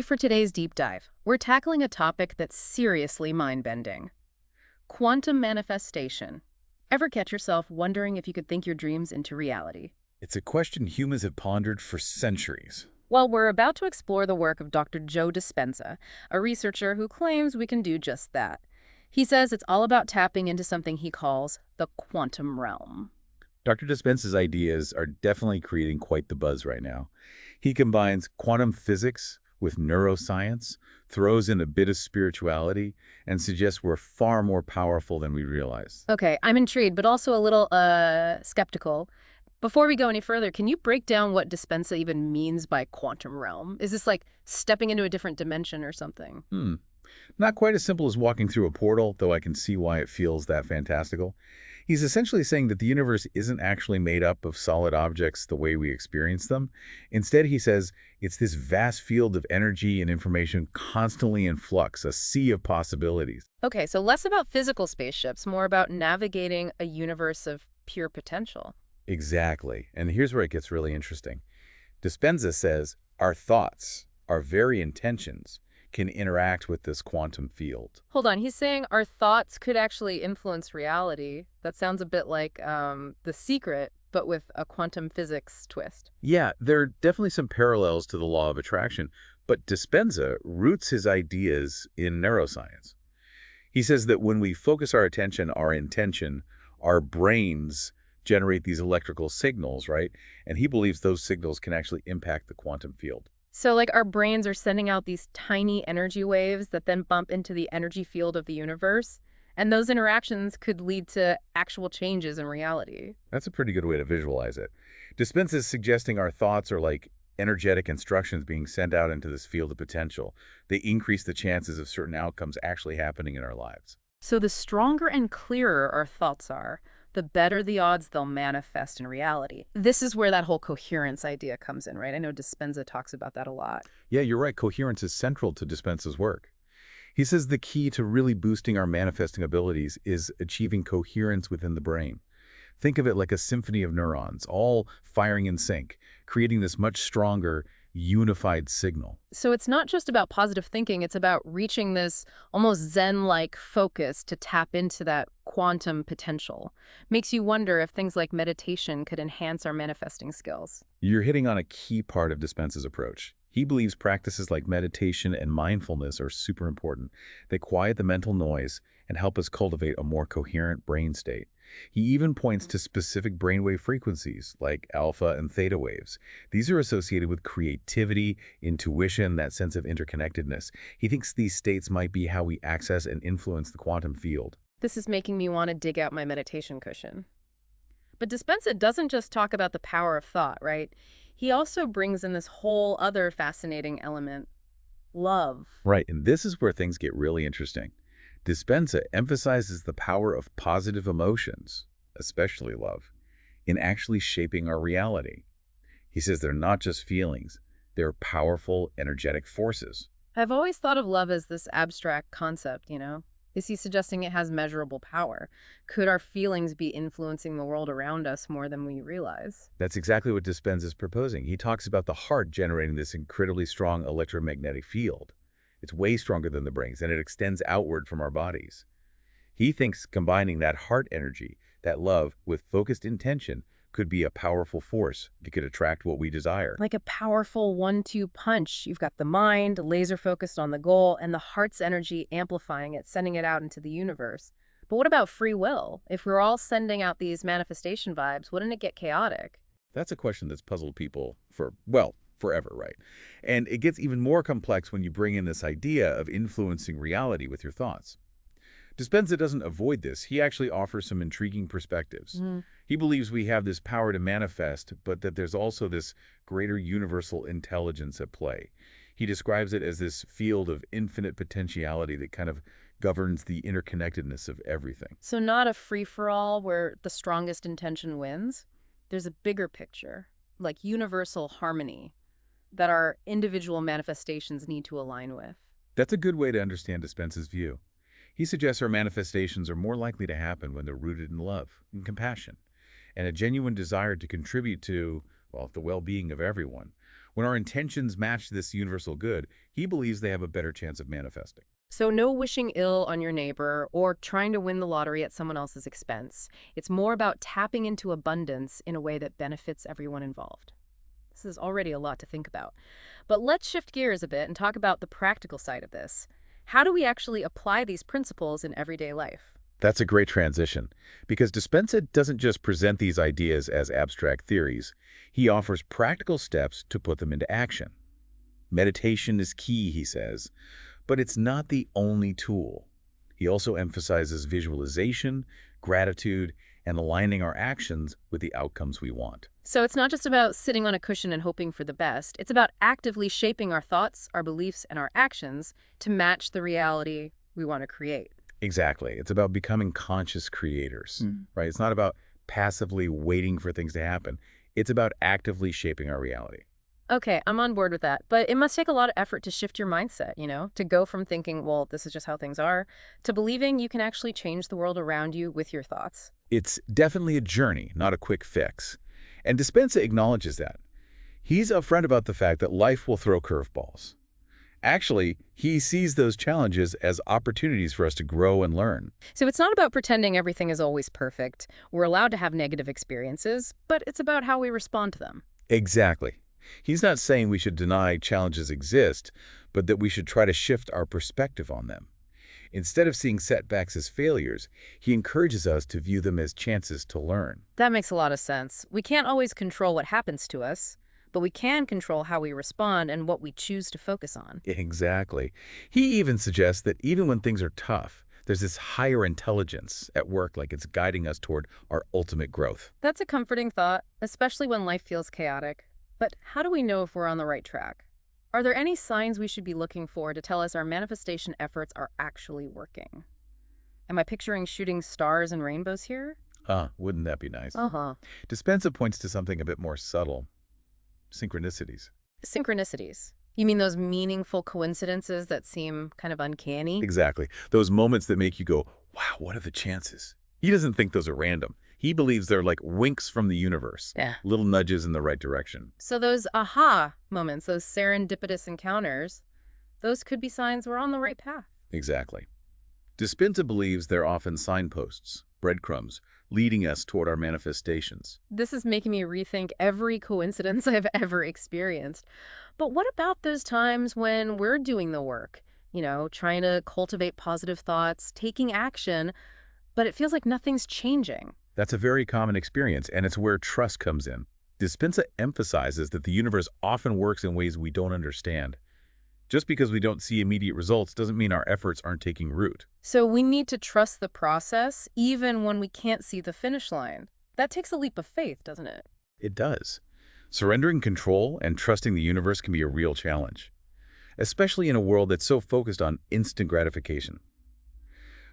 For today's deep dive, we're tackling a topic that's seriously mind-bending. Quantum manifestation. Ever catch yourself wondering if you could think your dreams into reality? It's a question humans have pondered for centuries. Well, we're about to explore the work of Dr. Joe Dispenza, a researcher who claims we can do just that. He says it's all about tapping into something he calls the quantum realm. Dr. Dispenza's ideas are definitely creating quite the buzz right now. He combines quantum physics with neuroscience, throws in a bit of spirituality, and suggests we're far more powerful than we realize. Okay, I'm intrigued, but also a little, skeptical. Before we go any further, can you break down what Dispenza even means by quantum realm? Is this like stepping into a different dimension or something? Not quite as simple as walking through a portal, though I can see why it feels that fantastical. He's essentially saying that the universe isn't actually made up of solid objects the way we experience them. Instead, he says, it's this vast field of energy and information constantly in flux, a sea of possibilities. Okay, so less about physical spaceships, more about navigating a universe of pure potential. Exactly. And here's where it gets really interesting. Dispenza says our thoughts, our very intentions, can interact with this quantum field. Hold on, he's saying our thoughts could actually influence reality. That sounds a bit like The Secret, but with a quantum physics twist. Yeah, there are definitely some parallels to the law of attraction, but Dispenza roots his ideas in neuroscience. He says that when we focus our attention, our intention, our brains generate these electrical signals, right? And he believes those signals can actually impact the quantum field. So like our brains are sending out these tiny energy waves that then bump into the energy field of the universe, and those interactions could lead to actual changes in reality. That's a pretty good way to visualize it. Dispenza is suggesting our thoughts are like energetic instructions being sent out into this field of potential. They increase the chances of certain outcomes actually happening in our lives. So the stronger and clearer our thoughts are, the better the odds they'll manifest in reality. This is where that whole coherence idea comes in, right? I know Dispenza talks about that a lot. Yeah, you're right. Coherence is central to Dispenza's work. He says the key to really boosting our manifesting abilities is achieving coherence within the brain. Think of it like a symphony of neurons, all firing in sync, creating this much stronger, unified signal. So it's not just about positive thinking, it's about reaching this almost Zen-like focus to tap into that quantum potential. Makes you wonder if things like meditation could enhance our manifesting skills. You're hitting on a key part of Dispenza's approach. He believes practices like meditation and mindfulness are super important. They quiet the mental noise and help us cultivate a more coherent brain state. He even points to specific brainwave frequencies like alpha and theta waves. These are associated with creativity, intuition, that sense of interconnectedness. He thinks these states might be how we access and influence the quantum field. This is making me want to dig out my meditation cushion. But Dispenza doesn't just talk about the power of thought, right? He also brings in this whole other fascinating element, love. Right, and this is where things get really interesting. Dispenza emphasizes the power of positive emotions, especially love, in actually shaping our reality. He says they're not just feelings, they're powerful, energetic forces. I've always thought of love as this abstract concept. Is he suggesting it has measurable power? Could our feelings be influencing the world around us more than we realize? That's exactly what Dispenza is proposing. He talks about the heart generating this incredibly strong electromagnetic field. It's way stronger than the brains, and it extends outward from our bodies. He thinks combining that heart energy, that love, with focused intention could be a powerful force. It could attract what we desire. Like a powerful 1-2 punch. You've got the mind, laser focused on the goal, and the heart's energy amplifying it, sending it out into the universe. But what about free will? If we're all sending out these manifestation vibes, wouldn't it get chaotic? That's a question that's puzzled people for, well, forever, right? And it gets even more complex when you bring in this idea of influencing reality with your thoughts. Dispenza doesn't avoid this. He actually offers some intriguing perspectives. He believes we have this power to manifest, but that there's also this greater universal intelligence at play. He describes it as this field of infinite potentiality that kind of governs the interconnectedness of everything. So not a free-for-all where the strongest intention wins. There's a bigger picture, like universal harmony, that our individual manifestations need to align with. That's a good way to understand Dispenza's view. He suggests our manifestations are more likely to happen when they're rooted in love and compassion, and a genuine desire to contribute to, well, the well-being of everyone. When our intentions match this universal good, he believes they have a better chance of manifesting. So, no wishing ill on your neighbor or trying to win the lottery at someone else's expense. It's more about tapping into abundance in a way that benefits everyone involved. This is already a lot to think about. But let's shift gears a bit and talk about the practical side of this. How do we actually apply these principles in everyday life? That's a great transition, because Dispenza doesn't just present these ideas as abstract theories. He offers practical steps to put them into action. Meditation is key, he says, but it's not the only tool. He also emphasizes visualization, gratitude, and aligning our actions with the outcomes we want. So it's not just about sitting on a cushion and hoping for the best. It's about actively shaping our thoughts, our beliefs, and our actions to match the reality we want to create. Exactly. It's about becoming conscious creators, right? It's not about passively waiting for things to happen. It's about actively shaping our reality. Okay, I'm on board with that. But it must take a lot of effort to shift your mindset, to go from thinking, well, this is just how things are, to believing you can actually change the world around you with your thoughts. It's definitely a journey, not a quick fix. And Dispenza acknowledges that. He's upfront about the fact that life will throw curveballs. Actually, he sees those challenges as opportunities for us to grow and learn. So it's not about pretending everything is always perfect. We're allowed to have negative experiences, but it's about how we respond to them. Exactly. He's not saying we should deny challenges exist, but that we should try to shift our perspective on them. Instead of seeing setbacks as failures, he encourages us to view them as chances to learn. That makes a lot of sense. We can't always control what happens to us, but we can control how we respond and what we choose to focus on. Exactly. He even suggests that even when things are tough, there's this higher intelligence at work, like it's guiding us toward our ultimate growth. That's a comforting thought, especially when life feels chaotic. But how do we know if we're on the right track? Are there any signs we should be looking for to tell us our manifestation efforts are actually working? Am I picturing shooting stars and rainbows here? Wouldn't that be nice? Uh-huh. Dispenza points to something a bit more subtle. Synchronicities. Synchronicities. You mean those meaningful coincidences that seem kind of uncanny? Exactly. Those moments that make you go, wow, what are the chances? He doesn't think those are random. He believes they're like winks from the universe, Yeah. little nudges in the right direction. So those aha moments, those serendipitous encounters, those could be signs we're on the right path. Exactly. Dispenza believes they're often signposts, breadcrumbs, leading us toward our manifestations. This is making me rethink every coincidence I've ever experienced. But what about those times when we're doing the work? Trying to cultivate positive thoughts, taking action, but it feels like nothing's changing. That's a very common experience, and it's where trust comes in. Dispenza emphasizes that the universe often works in ways we don't understand. Just because we don't see immediate results doesn't mean our efforts aren't taking root. So we need to trust the process even when we can't see the finish line. That takes a leap of faith, doesn't it? It does. Surrendering control and trusting the universe can be a real challenge, especially in a world that's so focused on instant gratification.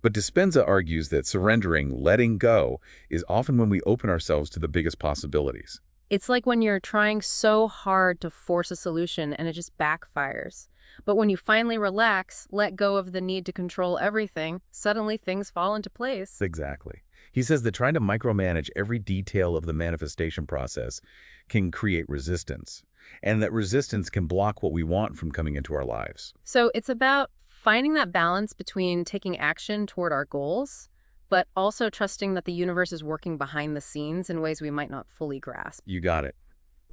But Dispenza argues that surrendering, letting go, is often when we open ourselves to the biggest possibilities. It's like when you're trying so hard to force a solution and it just backfires. But when you finally relax, let go of the need to control everything, suddenly things fall into place. Exactly. He says that trying to micromanage every detail of the manifestation process can create resistance, and that resistance can block what we want from coming into our lives. So it's about finding that balance between taking action toward our goals, but also trusting that the universe is working behind the scenes in ways we might not fully grasp. You got it.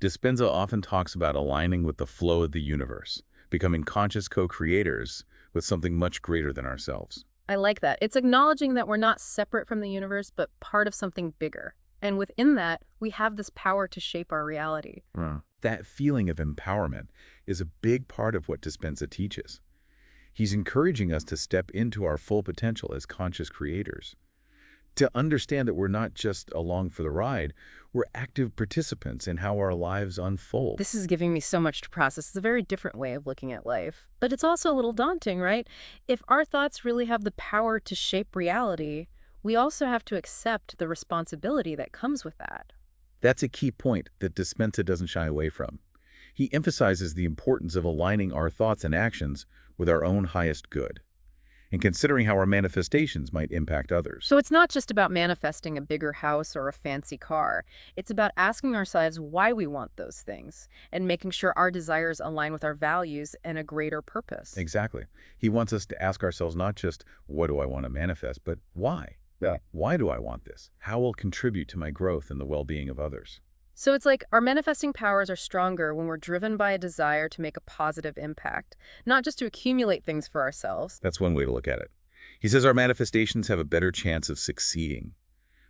Dispenza often talks about aligning with the flow of the universe, becoming conscious co-creators with something much greater than ourselves. I like that. It's acknowledging that we're not separate from the universe, but part of something bigger. And within that, we have this power to shape our reality. That feeling of empowerment is a big part of what Dispenza teaches. He's encouraging us to step into our full potential as conscious creators, to understand that we're not just along for the ride, we're active participants in how our lives unfold. This is giving me so much to process. It's a very different way of looking at life. But it's also a little daunting, right? If our thoughts really have the power to shape reality, we also have to accept the responsibility that comes with that. That's a key point that Dispenza doesn't shy away from. He emphasizes the importance of aligning our thoughts and actions with our own highest good. and considering how our manifestations might impact others. So it's not just about manifesting a bigger house or a fancy car. It's about asking ourselves why we want those things and making sure our desires align with our values and a greater purpose. Exactly. He wants us to ask ourselves not just, what do I want to manifest, but why? Yeah. Why do I want this? How will it contribute to my growth and the well-being of others? So it's like our manifesting powers are stronger when we're driven by a desire to make a positive impact, not just to accumulate things for ourselves. That's one way to look at it. He says our manifestations have a better chance of succeeding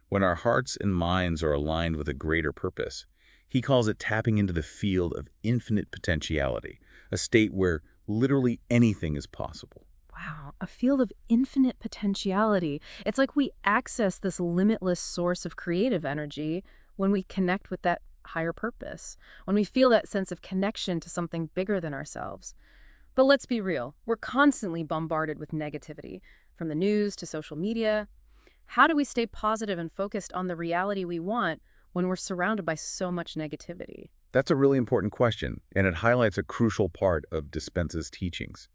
when our hearts and minds are aligned with a greater purpose. He calls it tapping into the field of infinite potentiality, a state where literally anything is possible. Wow, a field of infinite potentiality. It's like we access this limitless source of creative energy when we connect with that higher purpose, when we feel that sense of connection to something bigger than ourselves. But let's be real, we're constantly bombarded with negativity, from the news to social media. How do we stay positive and focused on the reality we want when we're surrounded by so much negativity? That's a really important question, and it highlights a crucial part of Dispenza's teachings,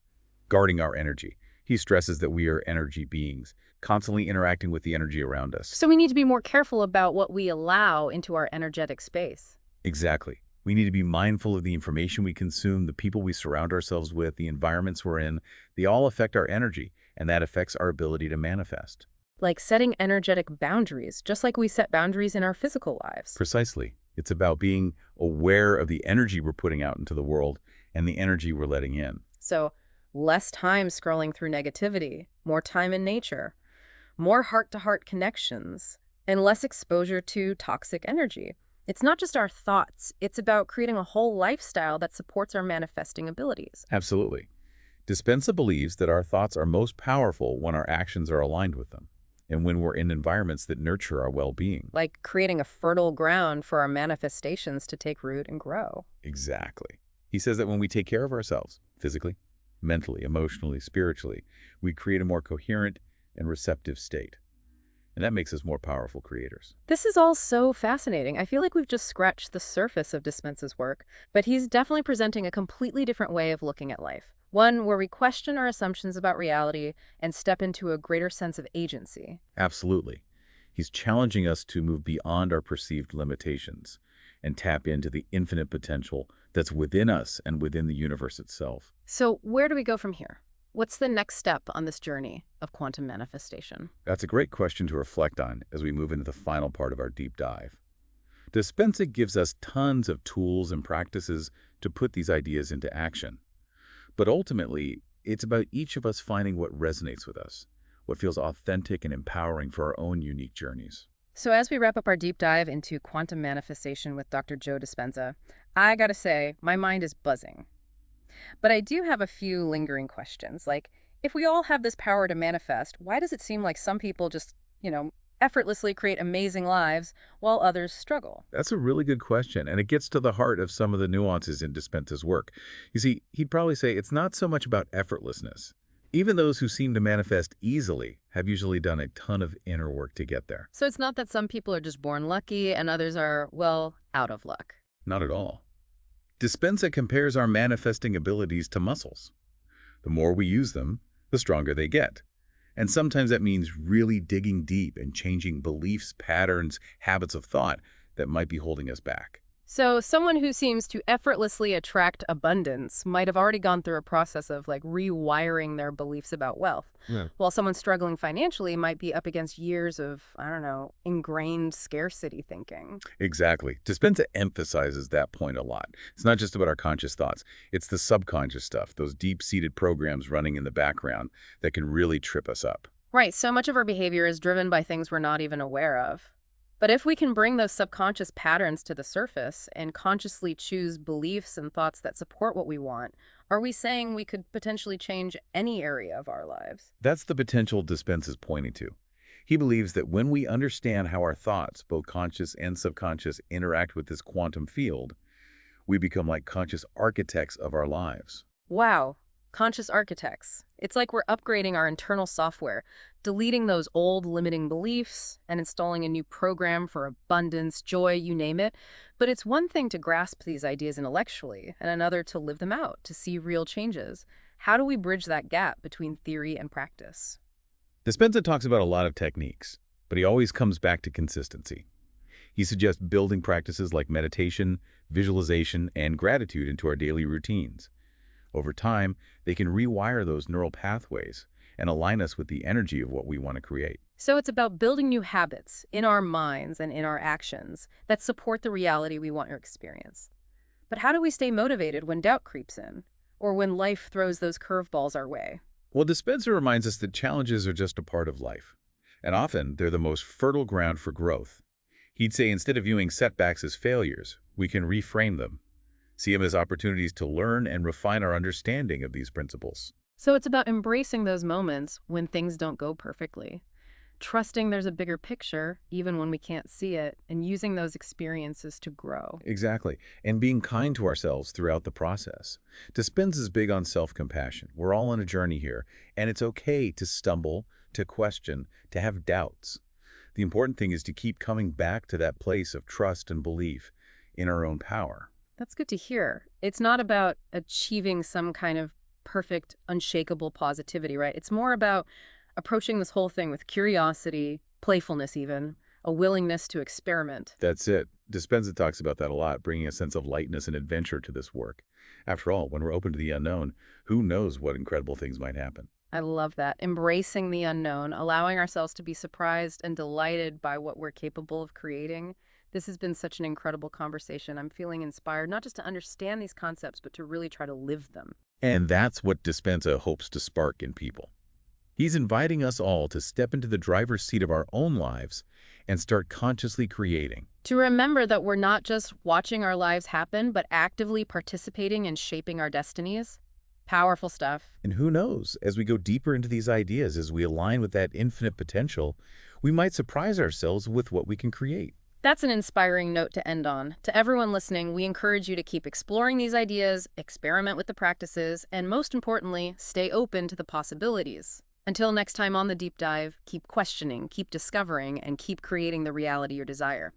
guarding our energy. He stresses that we are energy beings, constantly interacting with the energy around us. So we need to be more careful about what we allow into our energetic space. Exactly. We need to be mindful of the information we consume, the people we surround ourselves with, the environments we're in. They all affect our energy, and that affects our ability to manifest. Like setting energetic boundaries, just like we set boundaries in our physical lives. Precisely. It's about being aware of the energy we're putting out into the world and the energy we're letting in. So less time scrolling through negativity, more time in nature, more heart-to-heart connections, and less exposure to toxic energy. It's not just our thoughts. It's about creating a whole lifestyle that supports our manifesting abilities. Absolutely. Dispenza believes that our thoughts are most powerful when our actions are aligned with them and when we're in environments that nurture our well-being. Like creating a fertile ground for our manifestations to take root and grow. Exactly. He says that when we take care of ourselves, physically, mentally, emotionally, spiritually, we create a more coherent and receptive state. And that makes us more powerful creators. This is all so fascinating. I feel like we've just scratched the surface of Dispenza's work, but he's definitely presenting a completely different way of looking at life. One where we question our assumptions about reality and step into a greater sense of agency. Absolutely. He's challenging us to move beyond our perceived limitations and tap into the infinite potential that's within us and within the universe itself. So where do we go from here? What's the next step on this journey of quantum manifestation? That's a great question to reflect on as we move into the final part of our deep dive. Dispenza gives us tons of tools and practices to put these ideas into action. But ultimately, it's about each of us finding what resonates with us, what feels authentic and empowering for our own unique journeys. So as we wrap up our deep dive into quantum manifestation with Dr. Joe Dispenza, I gotta say, my mind is buzzing. But I do have a few lingering questions, like, if we all have this power to manifest, why does it seem like some people just, effortlessly create amazing lives while others struggle? That's a really good question, and it gets to the heart of some of the nuances in Dispenza's work. You see, he'd probably say it's not so much about effortlessness. Even those who seem to manifest easily have usually done a ton of inner work to get there. So it's not that some people are just born lucky and others are, well, out of luck. Not at all. Dispenza compares our manifesting abilities to muscles. The more we use them, the stronger they get. And sometimes that means really digging deep and changing beliefs, patterns, habits of thought that might be holding us back. So someone who seems to effortlessly attract abundance might have already gone through a process of rewiring their beliefs about wealth. Yeah. While someone struggling financially might be up against years of, ingrained scarcity thinking. Exactly. Dispenza emphasizes that point a lot. It's not just about our conscious thoughts. It's the subconscious stuff, those deep-seated programs running in the background that can really trip us up. Right, so much of our behavior is driven by things we're not even aware of. But if we can bring those subconscious patterns to the surface and consciously choose beliefs and thoughts that support what we want, are we saying we could potentially change any area of our lives? That's the potential Dispenza's pointing to. He believes that when we understand how our thoughts, both conscious and subconscious, interact with this quantum field, we become like conscious architects of our lives. Wow, conscious architects. It's like we're upgrading our internal software, deleting those old limiting beliefs and installing a new program for abundance, joy, you name it. But it's one thing to grasp these ideas intellectually and another to live them out, to see real changes. How do we bridge that gap between theory and practice? Dispenza talks about a lot of techniques, but he always comes back to consistency. He suggests building practices like meditation, visualization, and gratitude into our daily routines. Over time, they can rewire those neural pathways and align us with the energy of what we want to create. So it's about building new habits in our minds and in our actions that support the reality we want to experience. But how do we stay motivated when doubt creeps in, or when life throws those curveballs our way? Well, Dispenza reminds us that challenges are just a part of life, and often they're the most fertile ground for growth. He'd say instead of viewing setbacks as failures, we can reframe them, see them as opportunities to learn and refine our understanding of these principles. So it's about embracing those moments when things don't go perfectly, trusting there's a bigger picture even when we can't see it, and using those experiences to grow. Exactly, and being kind to ourselves throughout the process. Dispenza is big on self-compassion. We're all on a journey here, and it's okay to stumble, to question, to have doubts. The important thing is to keep coming back to that place of trust and belief in our own power. That's good to hear. It's not about achieving some kind of perfect, unshakable positivity, right? It's more about approaching this whole thing with curiosity, playfulness even, a willingness to experiment. That's it. Dispenza talks about that a lot, bringing a sense of lightness and adventure to this work. After all, when we're open to the unknown, who knows what incredible things might happen? I love that. Embracing the unknown, allowing ourselves to be surprised and delighted by what we're capable of creating. This has been such an incredible conversation. I'm feeling inspired, not just to understand these concepts, but to really try to live them. And that's what Dispenza hopes to spark in people. He's inviting us all to step into the driver's seat of our own lives and start consciously creating. To remember that we're not just watching our lives happen, but actively participating in shaping our destinies. Powerful stuff. And who knows, as we go deeper into these ideas, as we align with that infinite potential, we might surprise ourselves with what we can create. That's an inspiring note to end on. To everyone listening, we encourage you to keep exploring these ideas, experiment with the practices, and most importantly, stay open to the possibilities. Until next time on The Deep Dive, keep questioning, keep discovering, and keep creating the reality you desire.